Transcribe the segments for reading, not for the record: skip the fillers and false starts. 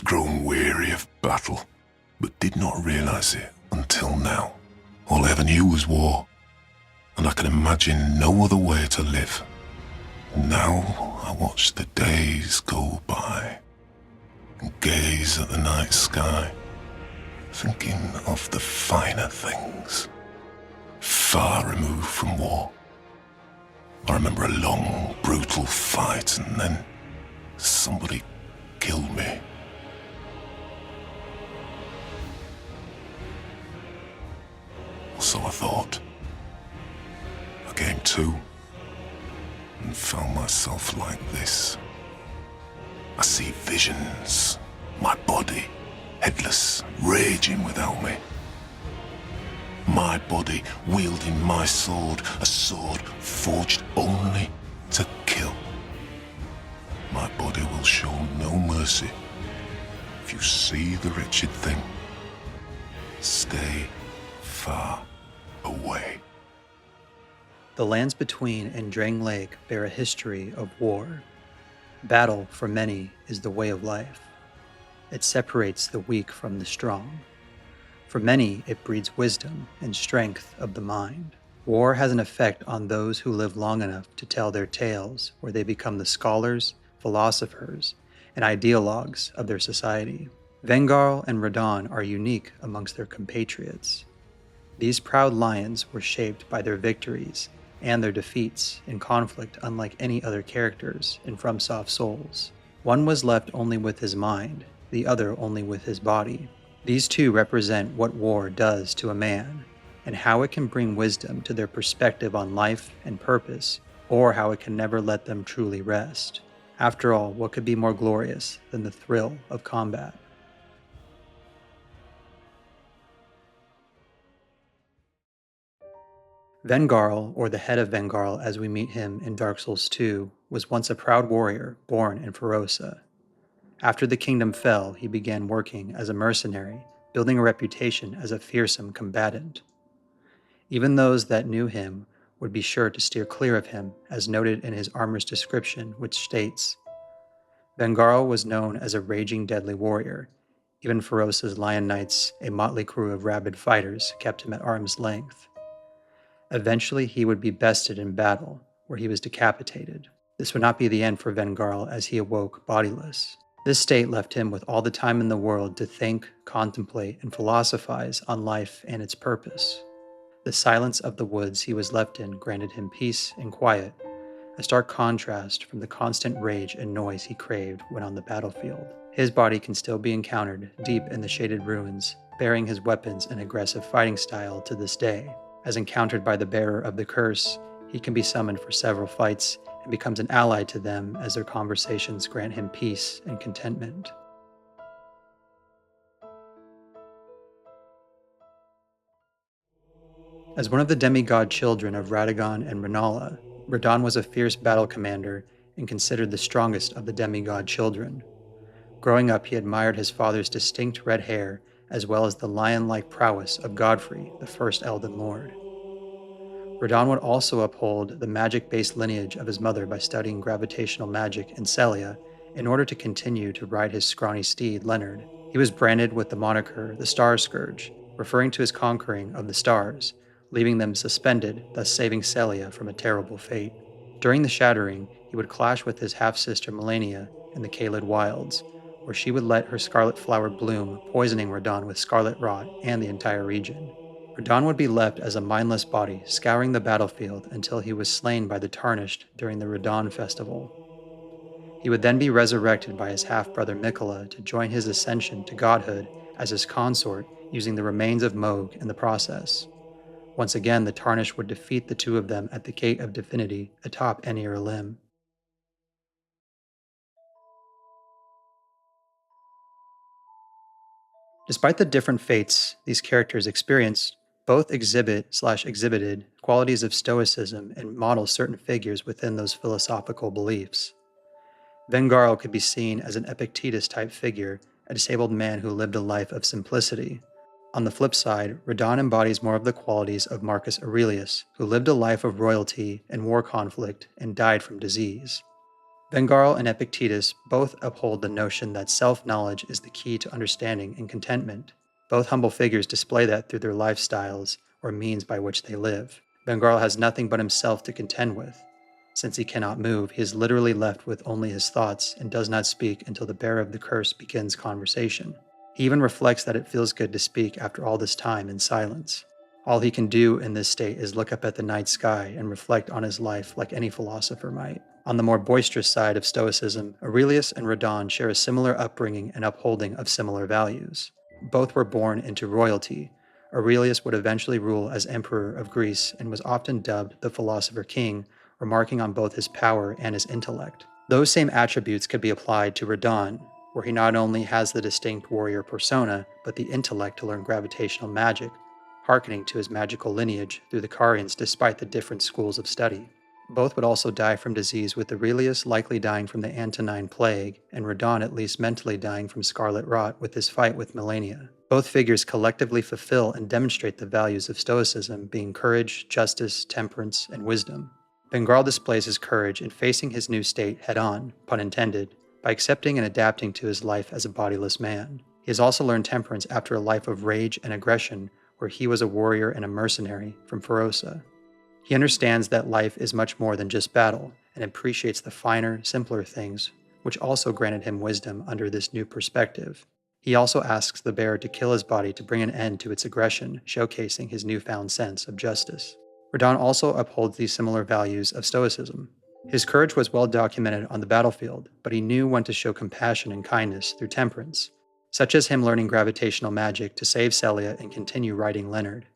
I'd grown weary of battle, but did not realize it until now. All I ever knew was war, and I could imagine no other way to live. Now I watch the days go by and gaze at the night sky, thinking of the finer things, far removed from war. I remember a long, brutal fight, and then somebody killed me. So I thought. I came to, and found myself like this. I see visions, my body, headless, raging without me. My body wielding my sword, a sword forged only to kill. My body will show no mercy. If you see the wretched thing, stay far away. The lands between and Drang Lake bear a history of war. Battle, for many, is the way of life. It separates the weak from the strong. For many, it breeds wisdom and strength of the mind. War has an effect on those who live long enough to tell their tales, where they become the scholars, philosophers, and ideologues of their society. Vengarl and Radahn are unique amongst their compatriots. These proud lions were shaped by their victories and their defeats in conflict unlike any other characters in FromSoft Souls. One was left only with his mind, the other only with his body. These two represent what war does to a man, and how it can bring wisdom to their perspective on life and purpose, or how it can never let them truly rest. After all, what could be more glorious than the thrill of combat? Vengarl, or the head of Vengarl as we meet him in Dark Souls 2, was once a proud warrior born in Ferosa. After the kingdom fell, he began working as a mercenary, building a reputation as a fearsome combatant. Even those that knew him would be sure to steer clear of him, as noted in his armor's description, which states, Vengarl was known as a raging deadly warrior. Even Ferosa's Lion Knights, a motley crew of rabid fighters, kept him at arm's length. Eventually, he would be bested in battle, where he was decapitated. This would not be the end for Vengarl, as he awoke bodiless. This state left him with all the time in the world to think, contemplate, and philosophize on life and its purpose. The silence of the woods he was left in granted him peace and quiet, a stark contrast from the constant rage and noise he craved when on the battlefield. His body can still be encountered deep in the shaded ruins, bearing his weapons and aggressive fighting style to this day. As encountered by the bearer of the curse, he can be summoned for several fights and becomes an ally to them as their conversations grant him peace and contentment. As one of the demigod children of Radahn and Rennala, Radahn was a fierce battle commander and considered the strongest of the demigod children. Growing up, he admired his father's distinct red hair as well as the lion-like prowess of Godfrey, the first Elden Lord. Radahn would also uphold the magic-based lineage of his mother by studying gravitational magic in Celia in order to continue to ride his scrawny steed, Leonard. He was branded with the moniker the Starscourge, referring to his conquering of the stars, leaving them suspended, thus saving Celia from a terrible fate. During the Shattering, he would clash with his half-sister Melania in the Caelid Wilds, where she would let her scarlet flower bloom, poisoning Radahn with scarlet rot and the entire region. Radahn would be left as a mindless body, scouring the battlefield until he was slain by the Tarnished during the Radahn festival. He would then be resurrected by his half-brother Mikola to join his ascension to godhood as his consort, using the remains of Mohg in the process. Once again, the Tarnished would defeat the two of them at the Gate of Divinity atop Enir Lim. Despite the different fates these characters experienced, both exhibited qualities of stoicism and model certain figures within those philosophical beliefs. Vengarl could be seen as an Epictetus-type figure, a disabled man who lived a life of simplicity. On the flip side, Radahn embodies more of the qualities of Marcus Aurelius, who lived a life of royalty and war conflict and died from disease. Vengarl and Epictetus both uphold the notion that self-knowledge is the key to understanding and contentment. Both humble figures display that through their lifestyles or means by which they live. Vengarl has nothing but himself to contend with. Since he cannot move, he is literally left with only his thoughts and does not speak until the bearer of the curse begins conversation. He even reflects that it feels good to speak after all this time in silence. All he can do in this state is look up at the night sky and reflect on his life like any philosopher might. On the more boisterous side of Stoicism, Aurelius and Radahn share a similar upbringing and upholding of similar values. Both were born into royalty. Aurelius would eventually rule as emperor of Greece and was often dubbed the philosopher king, remarking on both his power and his intellect. Those same attributes could be applied to Radahn, where he not only has the distinct warrior persona, but the intellect to learn gravitational magic, hearkening to his magical lineage through the Carians despite the different schools of study. Both would also die from disease, with Aurelius likely dying from the Antonine Plague, and Radahn at least mentally dying from scarlet rot with his fight with Melania. Both figures collectively fulfill and demonstrate the values of Stoicism, being courage, justice, temperance, and wisdom. Vengarl displays his courage in facing his new state head-on, pun intended, by accepting and adapting to his life as a bodiless man. He has also learned temperance after a life of rage and aggression, where he was a warrior and a mercenary from Ferosa. He understands that life is much more than just battle, and appreciates the finer, simpler things, which also granted him wisdom under this new perspective. He also asks the bearer to kill his body to bring an end to its aggression, showcasing his newfound sense of justice. Radahn also upholds these similar values of Stoicism. His courage was well documented on the battlefield, but he knew when to show compassion and kindness through temperance, such as him learning gravitational magic to save Celia and continue writing Leonard.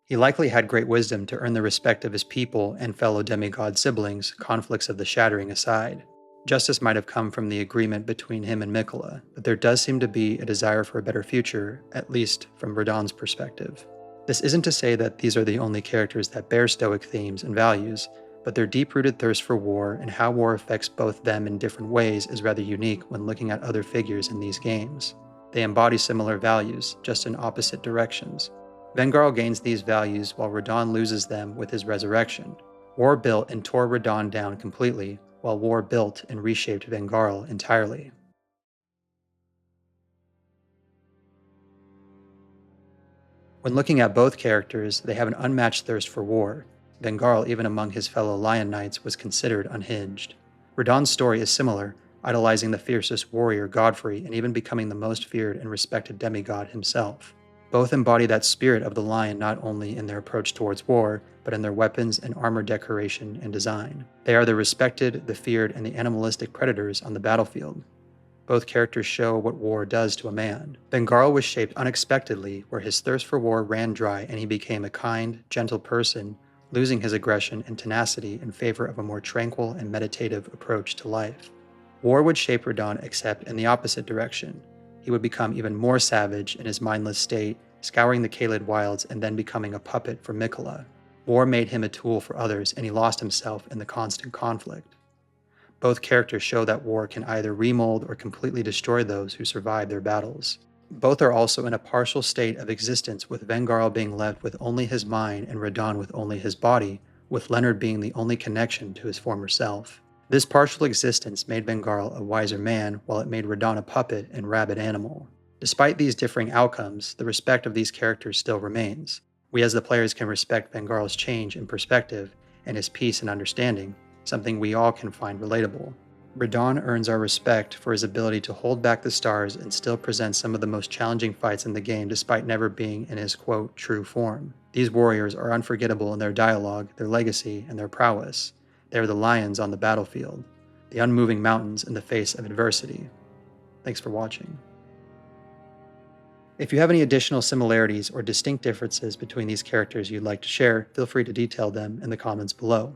He likely had great wisdom to earn the respect of his people and fellow demigod siblings, conflicts of the Shattering aside. Justice might have come from the agreement between him and Mikola, but there does seem to be a desire for a better future, at least from Radahn's perspective. This isn't to say that these are the only characters that bear Stoic themes and values, but their deep-rooted thirst for war and how war affects both them in different ways is rather unique when looking at other figures in these games. They embody similar values, just in opposite directions. Vengarl gains these values while Radahn loses them with his resurrection. War built and tore Radahn down completely, while war built and reshaped Vengarl entirely. When looking at both characters, they have an unmatched thirst for war. Vengarl, even among his fellow Lion Knights, was considered unhinged. Radahn's story is similar, idolizing the fiercest warrior Godfrey and even becoming the most feared and respected demigod himself. Both embody that spirit of the lion not only in their approach towards war, but in their weapons and armor decoration and design. They are the respected, the feared, and the animalistic predators on the battlefield. Both characters show what war does to a man. Vengarl was shaped unexpectedly, where his thirst for war ran dry and he became a kind, gentle person, losing his aggression and tenacity in favor of a more tranquil and meditative approach to life. War would shape Radahn, except in the opposite direction. He would become even more savage in his mindless state, scouring the Caelid wilds and then becoming a puppet for Mikola. War made him a tool for others, and he lost himself in the constant conflict. Both characters show that war can either remold or completely destroy those who survive their battles. Both are also in a partial state of existence, with Vengarl being left with only his mind and Radahn with only his body, with Leonard being the only connection to his former self. This partial existence made Vengarl a wiser man, while it made Radahn a puppet and rabid animal. Despite these differing outcomes, the respect of these characters still remains. We as the players can respect Vengarl's change in perspective and his peace and understanding, something we all can find relatable. Radahn earns our respect for his ability to hold back the stars and still present some of the most challenging fights in the game despite never being in his, quote, true form. These warriors are unforgettable in their dialogue, their legacy, and their prowess. They are the lions on the battlefield, the unmoving mountains in the face of adversity. Thanks for watching. If you have any additional similarities or distinct differences between these characters you'd like to share, feel free to detail them in the comments below.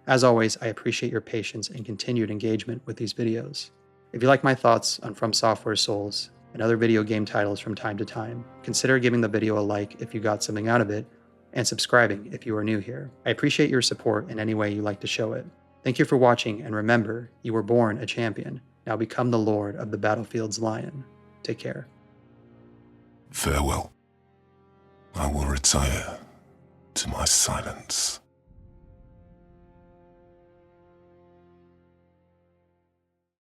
As always, I appreciate your patience and continued engagement with these videos. If you like my thoughts on From Software's Souls and other video game titles from time to time, consider giving the video a like if you got something out of it, and subscribing if you are new here. I appreciate your support in any way you like to show it. Thank you for watching, and remember, you were born a champion. Now become the Lord of the Battlefield's Lion. Take care. Farewell. I will retire to my silence.